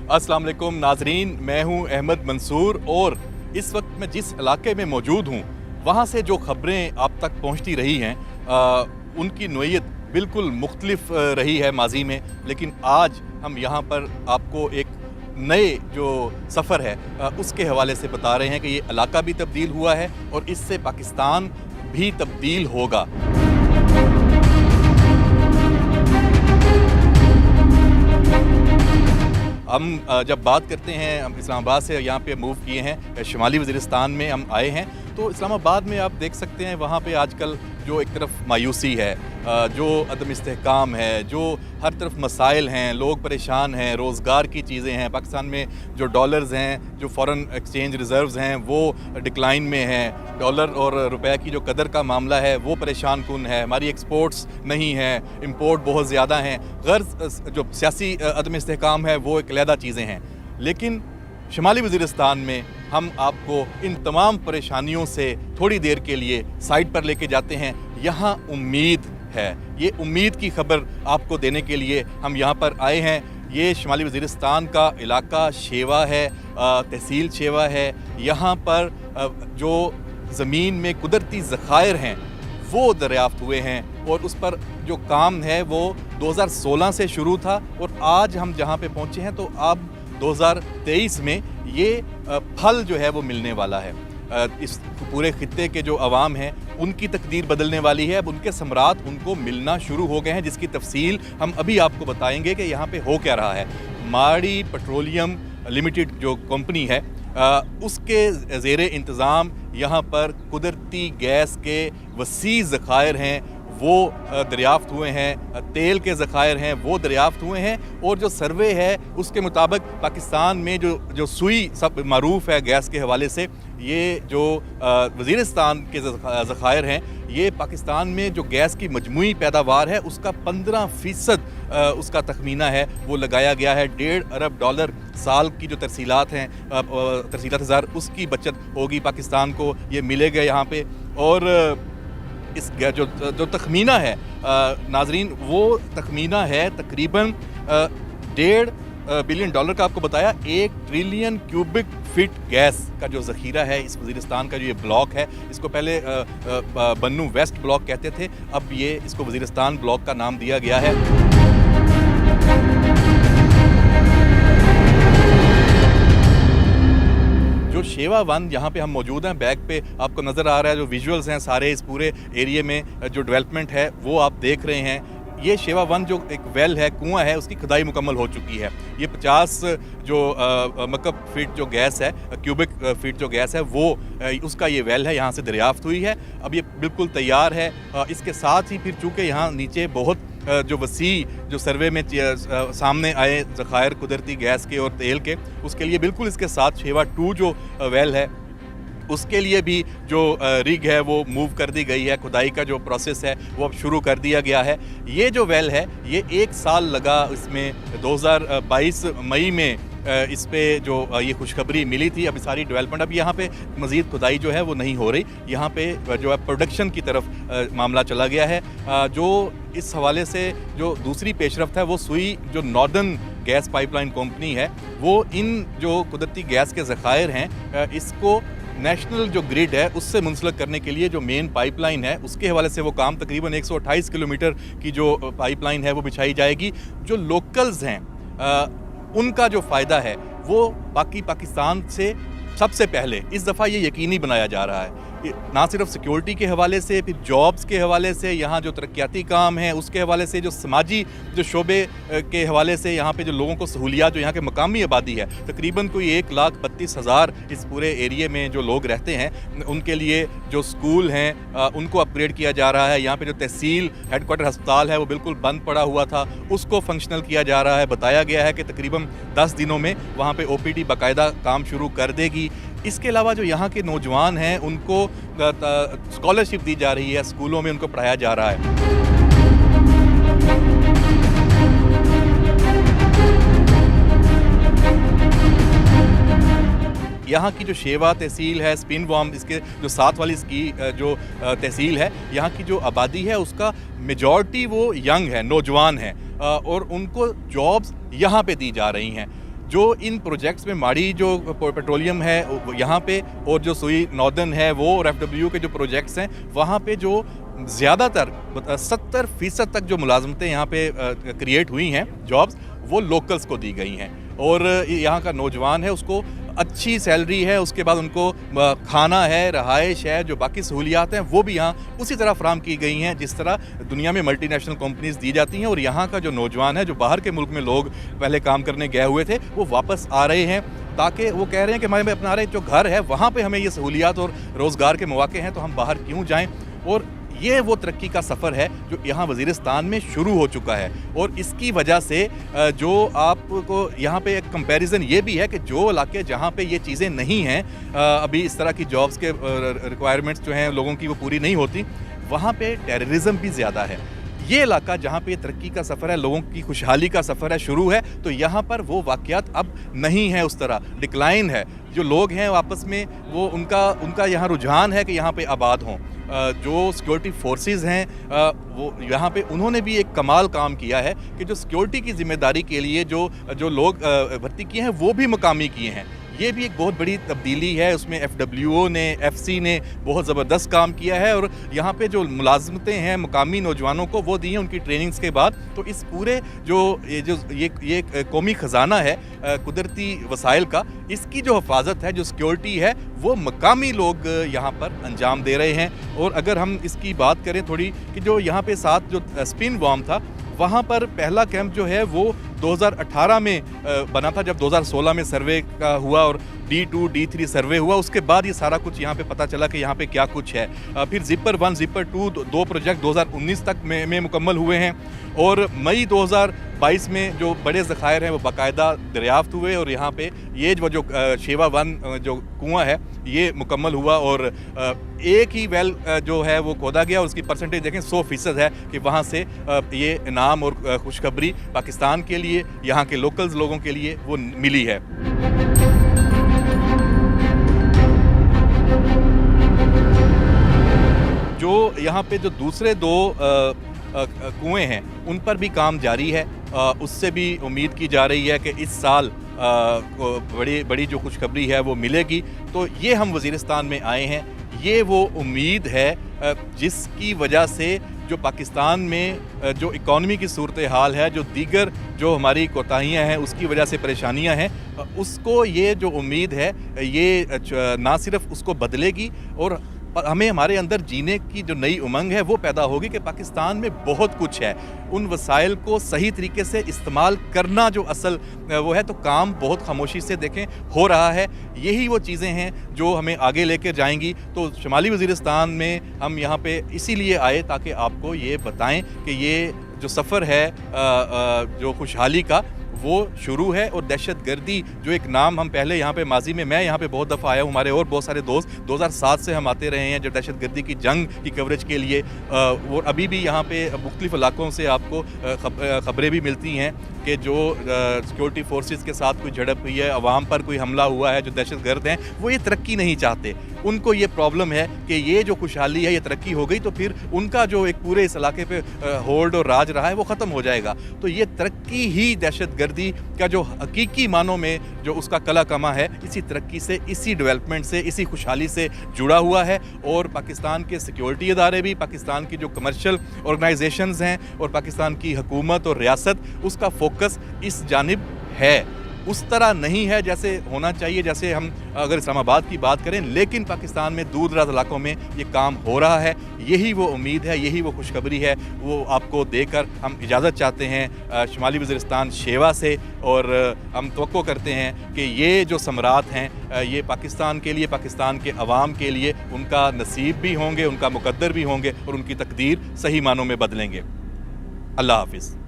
अस्सलाम वालेकुम नाजरीन, मैं हूं अहमद मंसूर और इस वक्त मैं जिस इलाके में मौजूद हूं वहां से जो खबरें आप तक पहुंचती रही हैं उनकी नोयत बिल्कुल मुख्तलिफ रही है माजी में, लेकिन आज हम यहां पर आपको एक नए जो सफ़र है उसके हवाले से बता रहे हैं कि ये इलाका भी तब्दील हुआ है और इससे पाकिस्तान भी तब्दील होगा। हम जब बात करते हैं, हम इस्लामाबाद से यहाँ पे मूव किए हैं, शुमाली वज़ीरिस्तान में हम आए हैं, तो इस्लामाबाद में आप देख सकते हैं वहाँ पे आजकल जो एक तरफ मायूसी है, जो अदम इस्तेहकाम है, जो हर तरफ मसाइल हैं, लोग परेशान हैं, रोज़गार की चीज़ें हैं, पाकिस्तान में जो डॉलर्स हैं, जो फ़ॉरेन एक्सचेंज रिज़र्व्स हैं वो डिक्लाइन में हैं, डॉलर और रुपए की जो कदर का मामला है वो परेशान कुन है, हमारी एक्सपोर्ट्स नहीं हैं, इंपोर्ट बहुत ज़्यादा हैं, गर्ज़ जो सियासी अदम इस्तेहकाम है वो एक अलहदा चीज़ें हैं। लेकिन शुमाली वज़ीरिस्तान में हम आपको इन तमाम परेशानियों से थोड़ी देर के लिए साइड पर लेके जाते हैं। यहाँ उम्मीद है, ये उम्मीद की खबर आपको देने के लिए हम यहाँ पर आए हैं। ये शुमाली वज़ीरिस्तान का इलाका शेवा है, तहसील शेवा है। यहाँ पर जो ज़मीन में कुदरती ज़खायर हैं वो दरियाफ़्त हुए हैं और उस पर जो काम है वो 2016 से शुरू था और आज हम जहाँ पे पहुँचे हैं तो अब 2023 में ये फल जो है वो मिलने वाला है। इस पूरे खित्ते के जो अवाम हैं उनकी तकदीर बदलने वाली है। अब उनके सम्राट उनको मिलना शुरू हो गए हैं, जिसकी तफसील हम अभी आपको बताएंगे कि यहाँ पे हो क्या रहा है। माड़ी पेट्रोलियम लिमिटेड जो कंपनी है उसके ज़ेरे इंतज़ाम यहाँ पर कुदरती गैस के वसी ज़खायर हैं वो दरियाफ़्त हुए हैं, तेल के ज़खायर हैं वो दरियाफ़्त हुए हैं और जो सर्वे है उसके मुताबिक पाकिस्तान में जो सुई सब मरूफ़ है गैस के हवाले से, ये जो वज़ीरिस्तान के ज़खायर हैं ये पाकिस्तान में जो गैस की मजमूई पैदावार है उसका 15% उसका तखमीना है वो लगाया गया है। $1.5 अरब साल की जो तरसीलात हैं, तरसीलात हज़ार, उसकी बचत होगी पाकिस्तान को, ये मिलेगा यहाँ पे। और इस जो तखमीना है नाजरीन, वो तखमीना है तकरीबन $1.5 बिलियन का। आपको बताया 1 ट्रिलियन क्यूबिक फीट गैस का जो ज़ख़ीरा है इस वज़ीरिस्तान का जो ये ब्लॉक है, इसको पहले बन्नू वेस्ट ब्लॉक कहते थे, अब ये इसको वज़ीरिस्तान ब्लॉक का नाम दिया गया है। जो शेवा वन यहाँ पे हम मौजूद हैं, बैक पे आपको नज़र आ रहा है, जो विजुअल्स हैं सारे इस पूरे एरिया में जो डेवलपमेंट है वो आप देख रहे हैं। ये शेवा वन जो एक वेल है, कुआं है, उसकी खुदाई मुकम्मल हो चुकी है। ये 50 जो मकब फीट जो गैस है, क्यूबिक फीट जो गैस है वो उसका ये वेल है, यहाँ से दरियाफ़्त हुई है। अब ये बिल्कुल तैयार है। इसके साथ ही फिर चूँकि यहाँ नीचे बहुत जो वसी जो सर्वे में सामने आए ज़खायर कुदरती गैस के और तेल के, उसके लिए बिल्कुल इसके साथ शेवा 2 जो वेल है उसके लिए भी जो रिग है वो मूव कर दी गई है। खुदाई का जो प्रोसेस है वो अब शुरू कर दिया गया है। ये जो वेल है ये 1 साल लगा, इसमें 2022 मई में इस पे जो ये खुशखबरी मिली थी। अभी सारी डेवलपमेंट, अब यहाँ पे मज़ीद खुदाई जो है वो नहीं हो रही, यहाँ पे जो है प्रोडक्शन की तरफ मामला चला गया है। जो इस हवाले से जो दूसरी पेशरफ्त है वो सुई जो नॉर्दर्न गैस पाइपलाइन कंपनी है, वो इन जो कुदरती गैस के ज़खायर हैं इसको नेशनल जो ग्रिड है उससे मुंसलिक करने के लिए जो मेन पाइपलाइन है उसके हवाले से वो काम, तकरीबन 128 किलोमीटर की जो पाइपलाइन है वो बिछाई जाएगी। जो लोकल्स हैं उनका जो फ़ायदा है वो बाकी पाकिस्तान से सबसे पहले इस दफ़ा ये यकीनी बनाया जा रहा है, ना सिर्फ सिक्योरिटी के हवाले से, फिर जॉब्स के हवाले से, यहाँ जो तरक्याती काम है उसके हवाले से, जो समाजी जो शोबे के हवाले से, यहाँ पे जो लोगों को सहूलियात, जो यहाँ के मकामी आबादी है तकरीबन कोई 1,32,000 इस पूरे एरिए में जो लोग रहते हैं उनके लिए जो स्कूल हैं उनको अपग्रेड किया जा रहा है। यहाँ पे जो तहसील हेडक्वार्टर अस्पताल है वो बिल्कुल बंद पड़ा हुआ था, उसको फंक्शनल किया जा रहा है। बताया गया है कि तकरीबन 10 दिनों में वहाँ पे OPD बाकायदा काम शुरू कर देगी। इसके अलावा जो यहाँ के नौजवान हैं उनको स्कॉलरशिप दी जा रही है, स्कूलों में उनको पढ़ाया जा रहा है। यहाँ की जो शेवा तहसील है, स्पिन वॉर्म, इसके जो साथ वाली इसकी जो तहसील है, यहाँ की जो आबादी है उसका मेजॉरिटी वो यंग है, नौजवान है और उनको जॉब्स यहाँ पे दी जा रही हैं। जो इन प्रोजेक्ट्स में माड़ी जो पेट्रोलियम है यहाँ पे, और जो सुई नॉर्दर्न है वो, और FWU के जो प्रोजेक्ट्स हैं वहाँ पे जो ज़्यादातर 70% तक जो मुलाजमतें यहाँ पे क्रिएट हुई हैं, जॉब्स, वो लोकल्स को दी गई हैं। और यहाँ का नौजवान है उसको अच्छी सैलरी है, उसके बाद उनको खाना है, रहाइश है, जो बाकी सहूलियात हैं वो भी यहाँ उसी तरह फराम की गई हैं जिस तरह दुनिया में मल्टी नेशनल कंपनीज़ दी जाती हैं। और यहाँ का जो नौजवान है, जो बाहर के मुल्क में लोग पहले काम करने गए हुए थे, वो वापस आ रहे हैं, ताकि वो कह रहे हैं कि हमारे अपना रहे जो घर है वहाँ पे हमें ये सहूलियात और रोज़गार के मौके हैं, तो हम बाहर क्यों जाएँ। और ये वो तरक्की का सफ़र है जो यहाँ वज़ीरिस्तान में शुरू हो चुका है। और इसकी वजह से जो आपको यहाँ पे एक कंपैरिजन ये भी है कि जो इलाके जहाँ पे ये चीज़ें नहीं हैं, अभी इस तरह की जॉब्स के रिक्वायरमेंट्स जो हैं लोगों की वो पूरी नहीं होती, वहाँ पे टेररिज्म भी ज़्यादा है। ये इलाका जहाँ पे तरक्की का सफ़र है, लोगों की खुशहाली का सफ़र है, शुरू है, तो यहाँ पर वो वाक़यात अब नहीं है, उस तरह डिक्लाइन है। जो लोग हैं आपस में वो उनका यहाँ रुझान है कि यहाँ पे आबाद हों। जो सिक्योरिटी फोर्सेस हैं वो यहाँ पे उन्होंने भी एक कमाल काम किया है कि जो सिक्योरिटी की ज़िम्मेदारी के लिए जो लोग भर्ती किए हैं वो भी मुकामी किए हैं। ये भी एक बहुत बड़ी तब्दीली है, उसमें FWO ने, FC ने बहुत ज़बरदस्त काम किया है। और यहाँ पे जो मुलाजमतें हैं मुकामी नौजवानों को वो दी हैं उनकी ट्रेनिंग्स के बाद। तो इस पूरे ये कौमी ख़जाना है कुदरती वसाइल का, इसकी जो हिफाजत है, जो सिक्योरिटी है, वो मकामी लोग यहाँ पर अंजाम दे रहे हैं। और अगर हम इसकी बात करें थोड़ी कि जो यहाँ पे साथ जो स्पिन वॉर्म था, वहाँ पर पहला कैंप जो है वो 2018 में बना था, जब 2016 में सर्वे का हुआ और D2, D3 सर्वे हुआ, उसके बाद ये सारा कुछ यहाँ पे पता चला कि यहाँ पे क्या कुछ है। फिर ज़िपर 1, ज़िपर 2 दो प्रोजेक्ट 2019 तक में मुकम्मल हुए हैं। और मई 2022 में जो बड़े ज़खायर हैं वो बाकायदा दरियाफ्त हुए, और यहाँ पे ये जो शेवा 1 जो कुआँ है ये मुकम्मल हुआ। और एक ही वेल जो है वो खोदा गया, और उसकी परसेंटेज देखें 100% है कि वहाँ से ये इनाम और खुशखबरी पाकिस्तान के लिए, यहाँ के लोकल्स लोगों के लिए वो मिली है। जो यहाँ पे जो दूसरे 2 कुएँ हैं उन पर भी काम जारी है। उससे भी उम्मीद की जा रही है कि इस साल बड़ी जो खुशखबरी है वो मिलेगी। तो ये हम वज़ीरिस्तान में आए हैं, ये वो उम्मीद है जिसकी वजह से जो पाकिस्तान में जो इकॉनमी की सूरत हाल है, जो दीगर जो हमारी कोताहियाँ हैं उसकी वजह से परेशानियाँ हैं, उसको ये जो उम्मीद है ये ना सिर्फ उसको बदलेगी, और हमें हमारे अंदर जीने की जो नई उमंग है वो पैदा होगी कि पाकिस्तान में बहुत कुछ है। उन वसाइल को सही तरीके से इस्तेमाल करना जो असल वो है, तो काम बहुत खामोशी से देखें हो रहा है। यही वो चीज़ें हैं जो हमें आगे लेकर जाएंगी। तो शुमाली वज़ीरिस्तान में हम यहाँ पे इसीलिए आए ताकि आपको ये बताएं कि ये जो सफ़र है जो खुशहाली का वो शुरू है। और दहशत गर्दी जो एक नाम हम पहले यहाँ पे माजी में, मैं यहाँ पे बहुत दफ़ा आया हूँ, हमारे और बहुत सारे दोस्त 2007 से हम आते रहे हैं जब दहशत गर्दी की जंग की कवरेज के लिए। वो अभी भी यहाँ पे मुख्तलिफ़ इलाकों से आपको ख़बरें भी मिलती हैं कि जो सिक्योरिटी फोर्सेस के साथ कोई झड़प हुई है, अवाम पर कोई हमला हुआ है। जो दहशत गर्द हैं वो ये तरक्की नहीं चाहते, उनको ये प्रॉब्लम है कि ये जो खुशहाली है, ये तरक्की हो गई तो फिर उनका जो एक पूरे इस इलाके पे होल्ड और राज रहा है वो ख़त्म हो जाएगा। तो ये तरक्की ही दहशत गर्दी का जो हकीकी मानों में जो उसका कला कमा है, इसी तरक्की से, इसी डेवलपमेंट से, इसी खुशहाली से जुड़ा हुआ है। और पाकिस्तान के सिक्योरिटी इदारे भी, पाकिस्तान की जो कमर्शियल ऑर्गेनाइजेशंस हैं और पाकिस्तान की हुकूमत और रियासत, उसका फोकस इस जानिब है। उस तरह नहीं है जैसे होना चाहिए, जैसे हम अगर इस्लामाबाद की बात करें, लेकिन पाकिस्तान में दूर दराज इलाकों में ये काम हो रहा है। यही वो उम्मीद है, यही वो खुशखबरी है, वो आपको देकर हम इजाज़त चाहते हैं शुमाली वज़ीरिस्तान शेवा से। और हम तवक्को करते हैं कि ये जो समरात हैं ये पाकिस्तान के लिए, पाकिस्तान के अवाम के लिए उनका नसीब भी होंगे, उनका मुकद्दर भी होंगे और उनकी तकदीर सही मानों में बदलेंगे। अल्लाह हाफ़िज़।